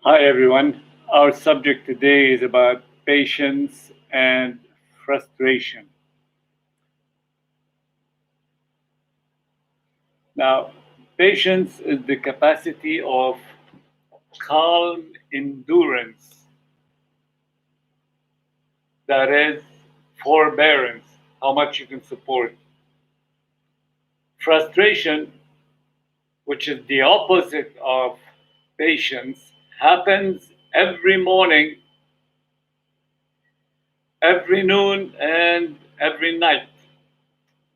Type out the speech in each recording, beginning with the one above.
Hi, everyone. Our subject today is about patience and frustration. Now, patience is the capacity of calm endurance, that is, forbearance, how much you can support. Frustration, which is the opposite of patience, happens every morning, every noon, and every night.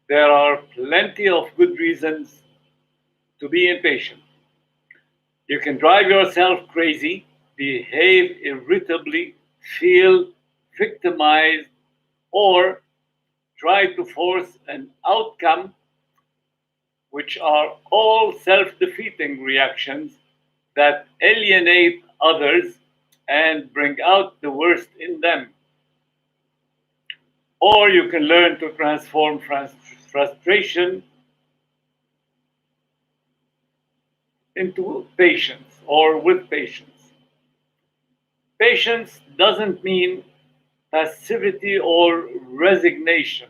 There are plenty of good reasons to be impatient. You can drive yourself crazy, behave irritably, feel victimized, or try to force an outcome, which are all self defeating reactions that alienate others and bring out the worst in them. Or you can learn to transform frustration into patience or with patience. Patience doesn't mean passivity or resignation,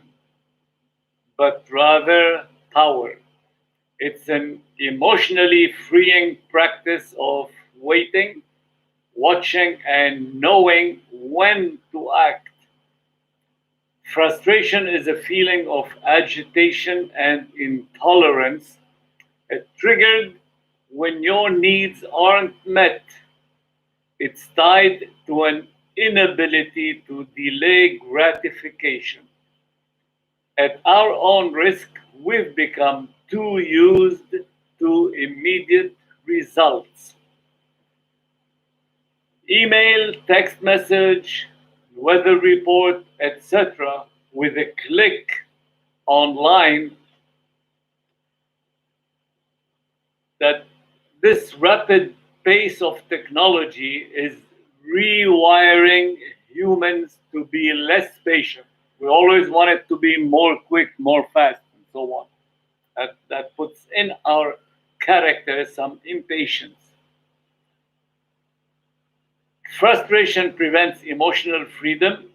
but rather power. It's an emotionally freeing practice of waiting, watching, and knowing when to act. Frustration is a feeling of agitation and intolerance, triggered when your needs aren't met. It's tied to an inability to delay gratification. At our own risk, we've become too used to immediate results. Email, text message, weather report, etc., with a click online, that this rapid pace of technology is rewiring humans to be less patient. We always want it to be more quick, more fast, and so on. That puts in our character some impatience. Frustration prevents emotional freedom.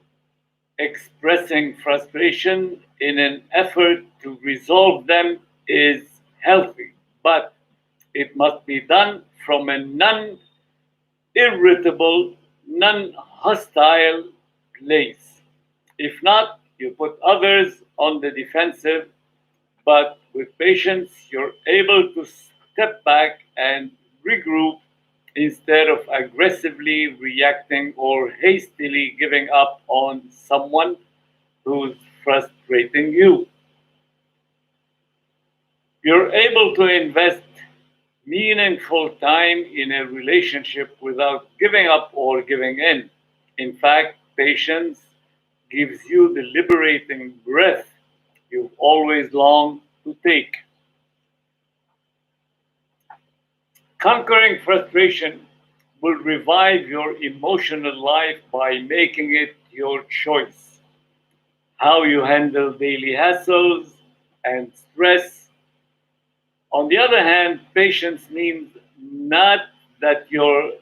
Expressing frustration in an effort to resolve them is healthy, but it must be done from a non irritable, non hostile place. If not, you put others on the defensive, but with patience, you're able to step back and regroup instead of aggressively reacting or hastily giving up on someone who's frustrating you. You're able to invest meaningful time in a relationship without giving up or giving in. In fact, patience gives you the liberating breath you've always longed to take. Conquering frustration will revive your emotional life by making it your choice. How you handle daily hassles and stress. On the other hand, patience means not that you're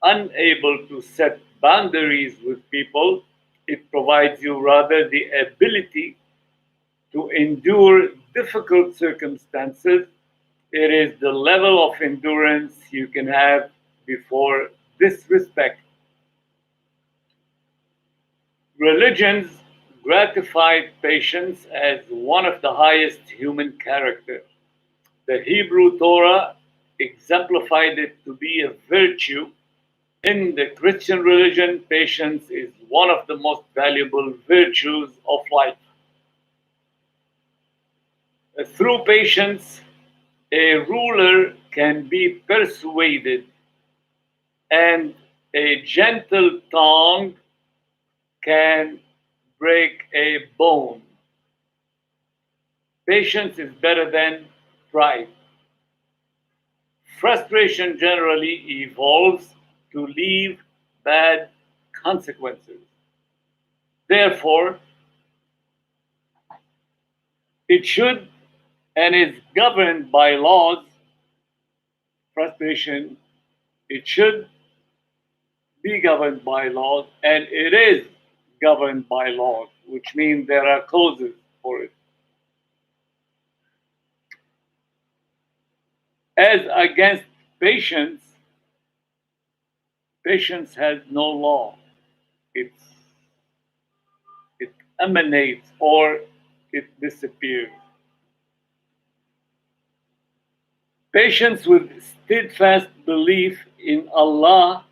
unable to set boundaries with people. It provides you rather the ability to endure difficult circumstances. It is the level of endurance you can have before disrespect. Religions gratified patience as one of the highest human character. The Hebrew Torah exemplified it to be a virtue. In the Christian religion, patience is one of the most valuable virtues of life. Through patience, a ruler can be persuaded, and a gentle tongue can break a bone. Patience is better than pride. Frustration generally evolves to leave bad consequences. Therefore, it should and is governed by laws. Frustration It should be governed by laws, and it is governed by laws, which means there are causes for it. As against patience, patience has no law. It's, it emanates or it disappears. Patience with steadfast belief in Allah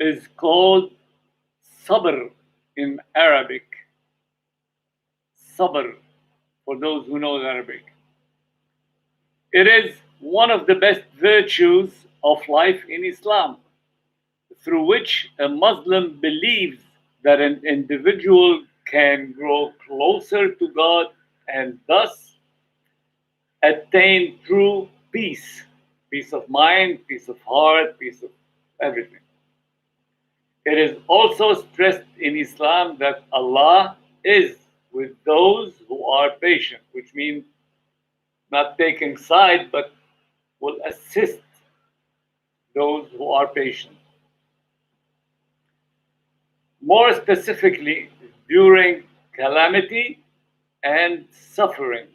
is called sabr in Arabic. Sabr, for those who know Arabic. It is one of the best virtues of life in Islam, through which a Muslim believes that an individual can grow closer to God and thus attain true peace, peace of mind, peace of heart, peace of everything. It is also stressed in Islam that Allah is with those who are patient, which means not taking side, but will assist those who are patient. More specifically, during calamity and suffering.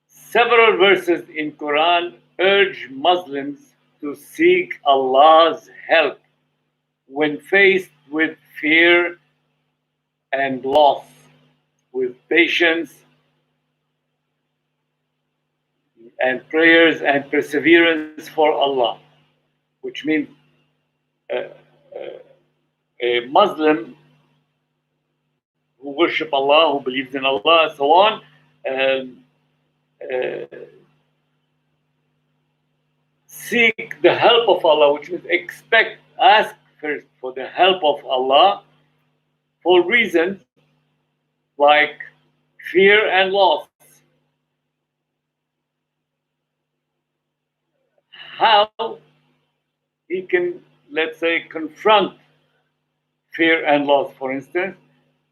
Several verses in Quran urge Muslims to seek Allah's help when faced with fear and loss, with patience and prayers and perseverance for Allah, which means a Muslim who worship Allah, who believes in Allah, and so on, seek the help of Allah, which means ask first for the help of Allah for reasons like fear and loss. How he can, let's say, confront fear and loss, for instance,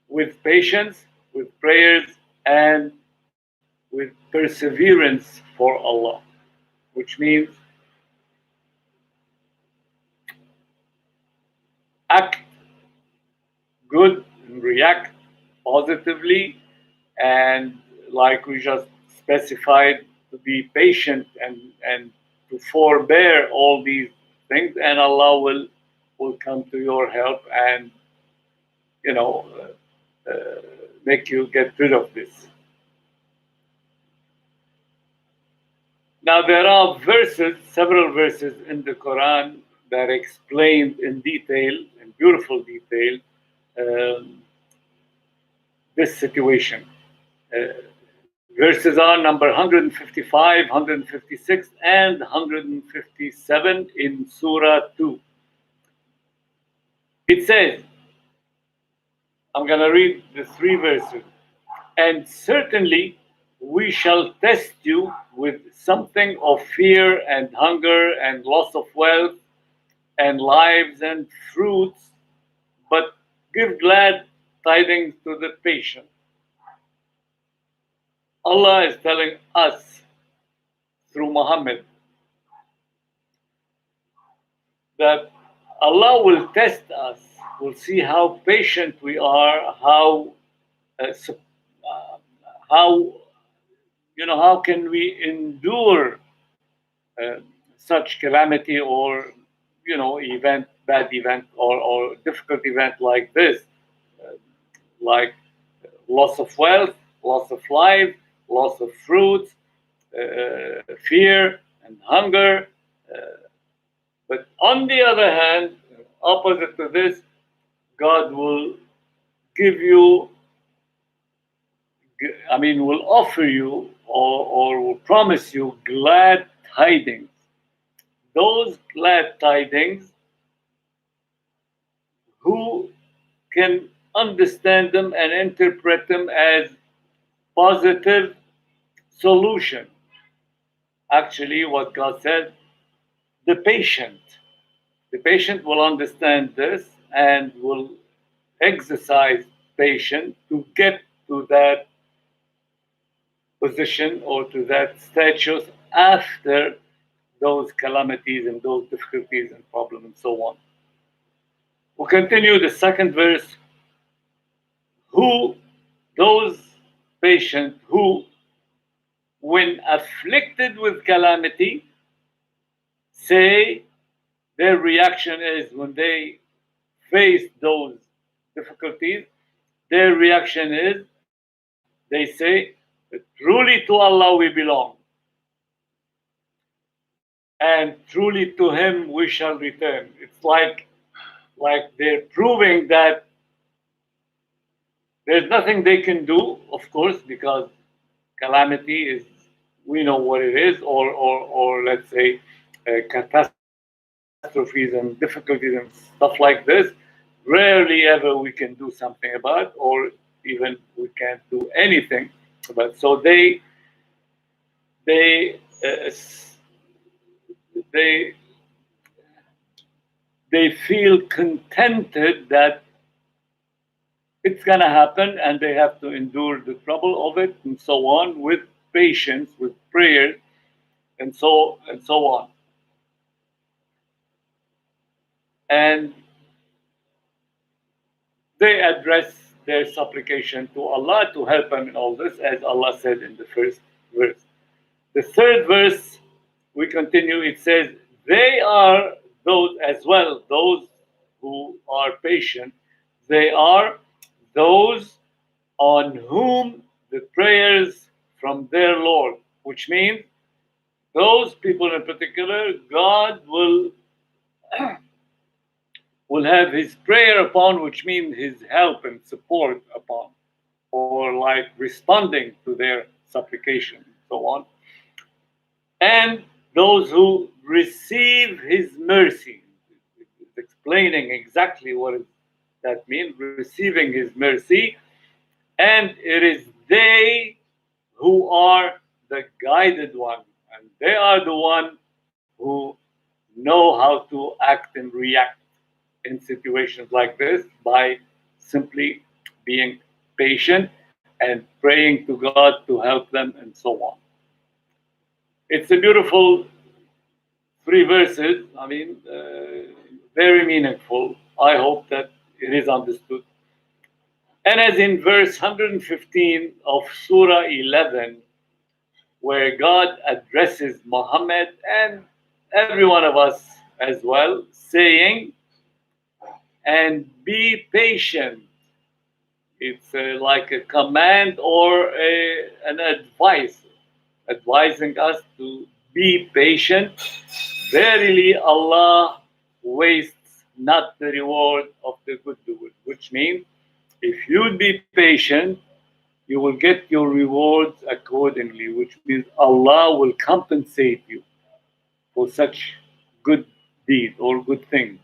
with patience, with prayers, and with perseverance for Allah, which means act good and react positively, and like we just specified, to be patient and to forbear all these things, and Allah will come to your help and make you get rid of this. Now there are several verses in the Quran that explain in detail, in beautiful detail, this situation. Verses are number 155, 156, and 157 in Surah 2. It says, I'm going to read the three verses. And certainly we shall test you with something of fear and hunger and loss of wealth and lives and fruits, but give glad tidings to the patient. Allah is telling us through Muhammad that Allah will test us, will see how patient we are, how can we endure such calamity or bad event or difficult event like this, like loss of wealth, loss of life, loss of fruits, fear and hunger. But on the other hand, opposite to this, God will will offer you or will promise you glad tidings. Those glad tidings, who can understand them and interpret them as positive solution. Actually, what God said, the patient will understand this and will exercise patience to get to that position or to that status after those calamities and those difficulties and problems and so on. We'll continue the second verse. Who, those patients who, when afflicted with calamity, say their reaction is when they face those difficulties, their reaction is they say, truly to Allah we belong, and truly to Him we shall return. It's like they're proving that there's nothing they can do, of course, because calamity is, we know what it is, or let's say catastrophes and difficulties and stuff like this. Rarely ever we can do something about, or even we can't do anything about. So they feel contented that it's gonna happen, and they have to endure the trouble of it, and so on, with patience, with prayer, and so on. And they address their supplication to Allah to help them in all this, as Allah said in the first verse. The third verse, we continue, it says, they are those as well, those who are patient, they are those on whom the prayers from their Lord, which means those people in particular, God will have His prayer upon, which means His help and support upon, or like responding to their supplication, and so on. And those who receive His mercy. It's explaining exactly what does that mean, receiving His mercy. And it is they who are the guided one, and they are the one who know how to act and react in situations like this by simply being patient and praying to God to help them, and so on. It's a beautiful 3 verses. I mean, very meaningful. I hope that it is understood. And as in verse 115 of Surah 11, where God addresses Muhammad and every one of us as well, saying, and be patient. It's like a command or an advice, advising us to be patient. Verily, Allah wastes not the reward of the good doers, which means if you'd be patient, you will get your rewards accordingly, which means Allah will compensate you for such good deed or good thing.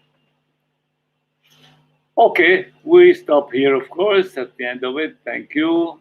Okay, we stop here, of course, at the end of it. Thank you.